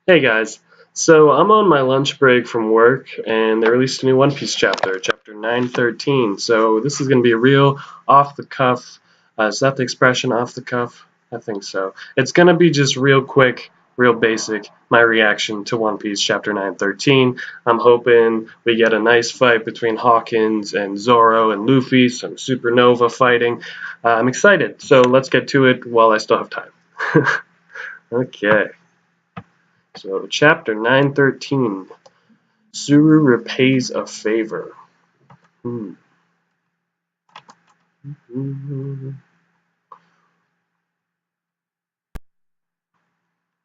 Hey guys, so I'm on my lunch break from work and they released a new One Piece chapter, chapter 913. So this is going to be a real off the cuff, is that the expression, off the cuff? I think so. It's going to be just real quick, real basic, my reaction to One Piece chapter 913. I'm hoping we get a nice fight between Hawkins and Zoro and Luffy, some supernova fighting. I'm excited, so let's get to it while I still have time. Okay. So, chapter 913, Suru repays a favor.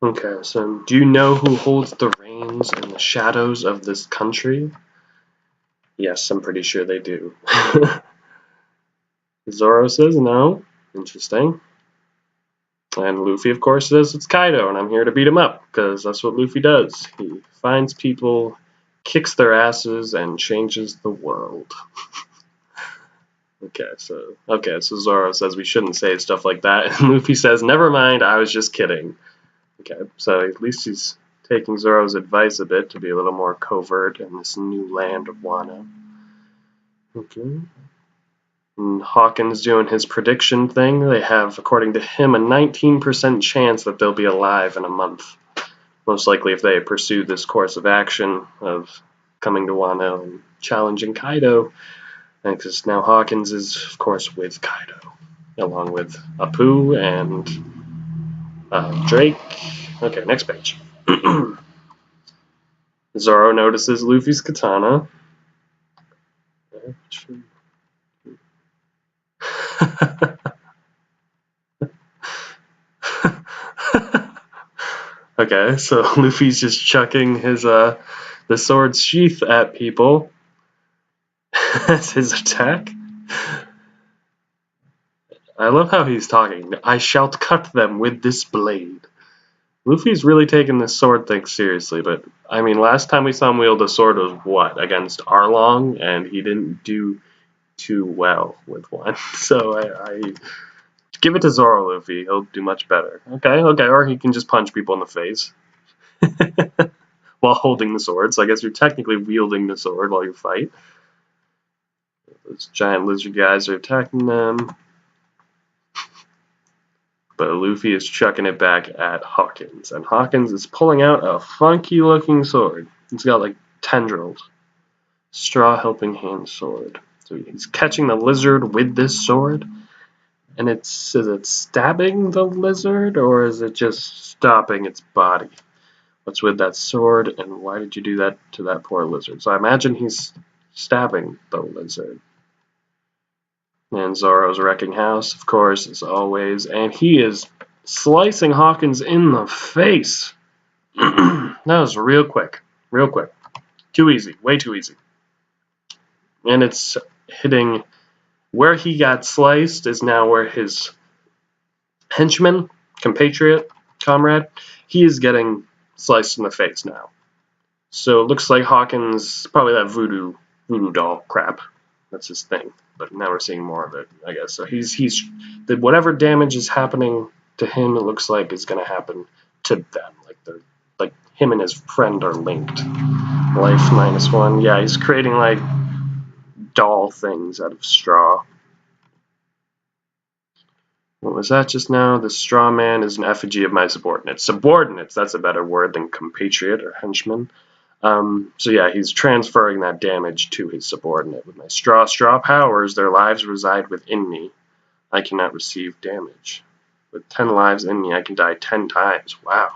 Okay, so do you know who holds the reins and the shadows of this country? Yes, I'm pretty sure they do. Zoro says no. Interesting. And Luffy, of course, says it's Kaido, and I'm here to beat him up, because that's what Luffy does. He finds people, kicks their asses, and changes the world. Okay, so Zoro says we shouldn't say stuff like that, and Luffy says, "Never mind, I was just kidding." Okay, so at least he's taking Zoro's advice a bit to be a little more covert in this new land of Wano. Okay. And Hawkins doing his prediction thing. They have, according to him, a 19% chance that they'll be alive in a month. Most likely if they pursue this course of action of coming to Wano and challenging Kaido. Because now Hawkins is, of course, with Kaido, along with Apu and Drake. Okay, next page. Zoro notices Luffy's katana. Okay, so Luffy's just chucking his the sword's sheath at people. That's his attack. I love how he's talking. I shall cut them with this blade. Luffy's really taking this sword thing seriously, but I mean, last time we saw him wield a sword was what, against Arlong, and he didn't do too well with one. So I give it to Zoro, Luffy. He'll do much better. Okay, or he can just punch people in the face while holding the sword. So I guess you're technically wielding the sword while you fight. Those giant lizard guys are attacking them. But Luffy is chucking it back at Hawkins. And Hawkins is pulling out a funky looking sword. It's got like tendrils. Straw helping hand sword. So he's catching the lizard with this sword. And is it stabbing the lizard or is it just stopping its body? What's with that sword and why did you do that to that poor lizard? So I imagine he's stabbing the lizard. And Zoro's wrecking house, of course, as always, and he is slicing Hawkins in the face. That was real quick. Too easy, way too easy. And it's hitting where he got sliced is now where his henchman, compatriot, comrade, he is getting sliced in the face now. So it looks like Hawkins, probably that voodoo doll crap. That's his thing. But now we're seeing more of it, I guess. So he's whatever damage is happening to him, it looks like is going to happen to them. Like him and his friend are linked. Life -1. Yeah, he's creating like doll things out of straw. What was that just now? The straw man is an effigy of my subordinates. Subordinates, that's a better word than compatriot or henchman. So yeah, he's transferring that damage to his subordinate. With my straw powers, their lives reside within me. I cannot receive damage. With 10 lives in me, I can die 10 times. Wow.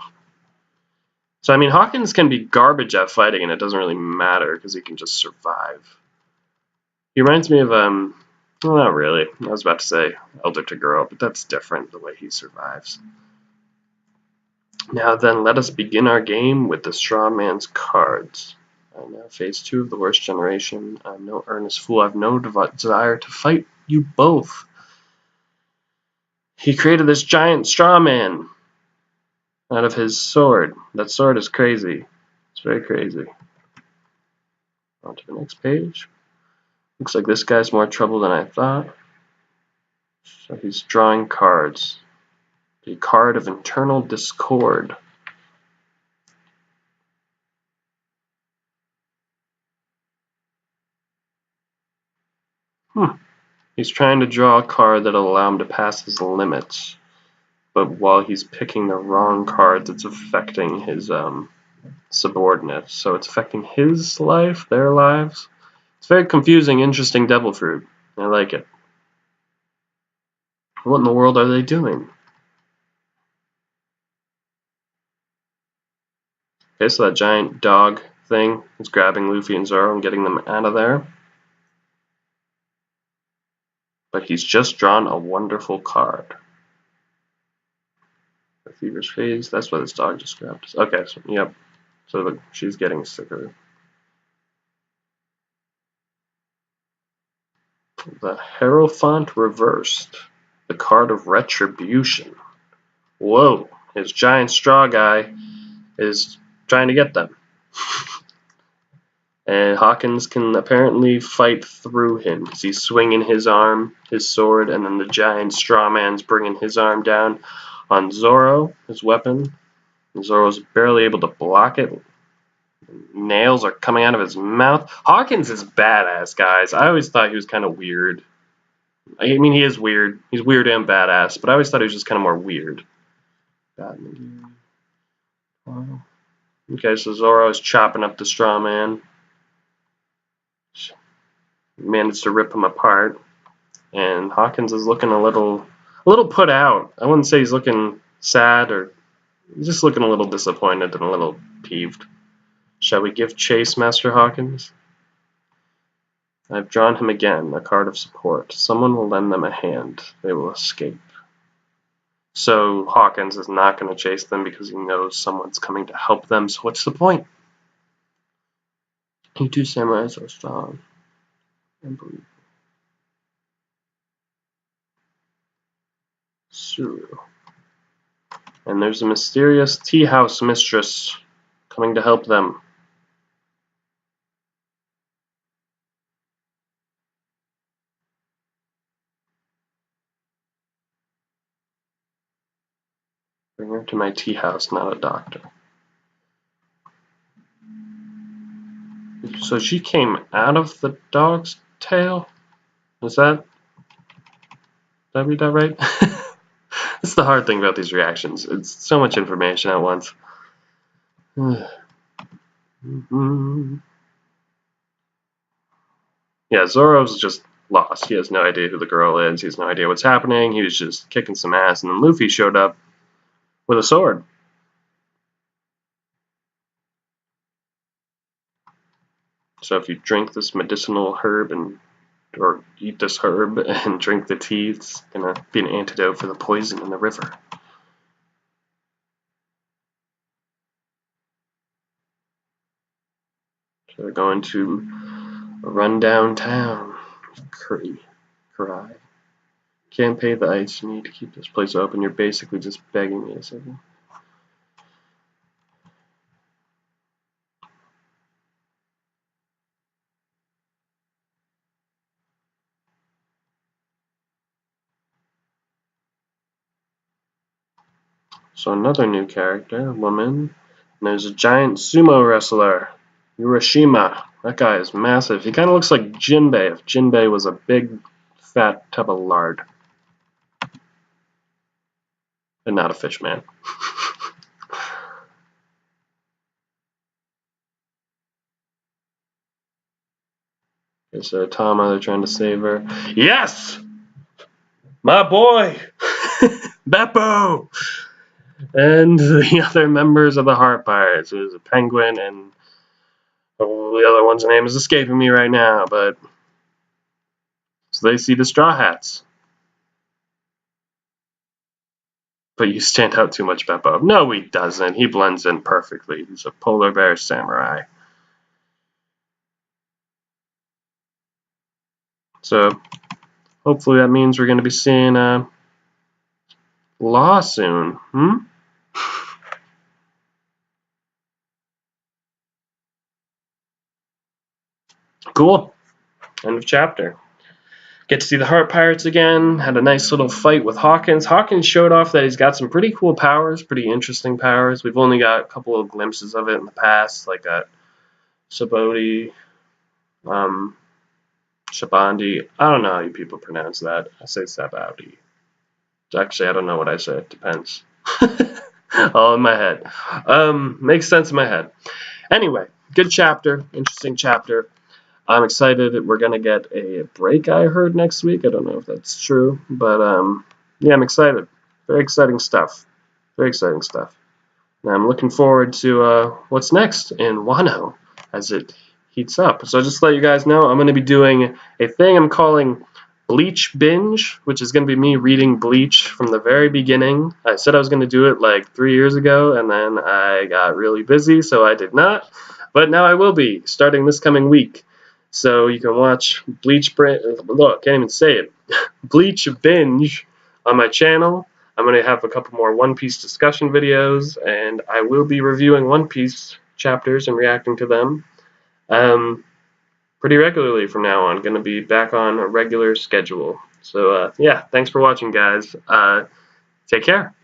So I mean, Hawkins can be garbage at fighting, and it doesn't really matter because he can just survive. He reminds me of well, not really. I was about to say Elder Toguro, but that's different the way he survives. Now then, let us begin our game with the straw man's cards. Now phase 2 of the worst generation. I'm no earnest fool. I have no desire to fight you both. He created this giant straw man out of his sword. That sword is crazy. It's very crazy. On to the next page. Looks like this guy's more trouble than I thought. So he's drawing cards. The card of internal discord. He's trying to draw a card that'll allow him to pass his limits. But while he's picking the wrong cards, it's affecting his subordinates. So it's affecting his life, their lives. It's very confusing, interesting devil fruit. I like it. What in the world are they doing? Okay, so that giant dog thing is grabbing Luffy and Zoro and getting them out of there. But he's just drawn a wonderful card. The fever's phase, that's what this dog just grabbed. Okay, so, yep. So look, she's getting sicker. The Hierophant reversed. The card of retribution. Whoa, his giant straw guy is trying to get them. And Hawkins can apparently fight through him because he's swinging his arm, his sword, and then the giant straw man's bringing his arm down on Zoro, his weapon. And Zoro's barely able to block it. Nails are coming out of his mouth. Hawkins is badass, guys. I always thought he was kind of weird. I mean, he is weird. He's weird and badass, but I always thought he was just kind of more weird. Okay, so Zoro is chopping up the straw man. Managed to rip him apart. And Hawkins is looking a little put out. I wouldn't say he's looking sad, or he's just looking a little disappointed and a little peeved. Shall we give chase, Master Hawkins? I've drawn him again, a card of support. Someone will lend them a hand. They will escape. So Hawkins is not going to chase them because he knows someone's coming to help them. So what's the point? You two samurais are strong. Unbelievable. Suru. And there's a mysterious tea house mistress coming to help them. Bring her to my tea house, not a doctor. So she came out of the dog's tail? Is that right? That's the hard thing about these reactions. It's so much information at once. Yeah, Zoro's just lost. He has no idea who the girl is. He has no idea what's happening. He was just kicking some ass, and then Luffy showed up with a sword. So if you drink this medicinal herb or eat this herb and drink the tea, it's gonna be an antidote for the poison in the river. So they're going to a rundown town. Cry. Can't pay the ice you need to keep this place open. You're basically just begging me to save you. So another new character, a woman. And there's a giant sumo wrestler, Urashima. That guy is massive. He kind of looks like Jinbei if Jinbei was a big, fat tub of lard. And not a fish man. Okay, so Tama, they're trying to save her. Yes! My boy! Bepo! And the other members of the Heart Pirates. There's a penguin and the other one's name is escaping me right now, but so they see the Straw Hats. But you stand out too much, Bepo. No, he doesn't. He blends in perfectly. He's a polar bear samurai. So hopefully that means we're going to be seeing Law soon. Cool. End of chapter. Get to see the Heart Pirates again. Had a nice little fight with Hawkins. Hawkins showed off that he's got some pretty cool powers, pretty interesting powers. We've only got a couple of glimpses of it in the past, like at Sabaody, Shabandi. I don't know how you people pronounce that. I say Sabandi. Actually, I don't know what I say. It depends. All in my head. Makes sense in my head. Anyway, good chapter. Interesting chapter. I'm excited. We're gonna get a break, I heard, next week. I don't know if that's true, but yeah, I'm excited. Very exciting stuff. Very exciting stuff. And I'm looking forward to what's next in Wano as it heats up. So just to let you guys know, I'm going to be doing a thing I'm calling Bleach Binge, which is going to be me reading Bleach from the very beginning. I said I was going to do it like 3 years ago, and then I got really busy, so I did not. But now I will be, starting this coming week. So you can watch look, can't even say it. Bleach Binge on my channel. I'm going to have a couple more One Piece discussion videos, and I will be reviewing One Piece chapters and reacting to them pretty regularly from now on. Going to be back on a regular schedule. So, yeah, thanks for watching, guys. Take care.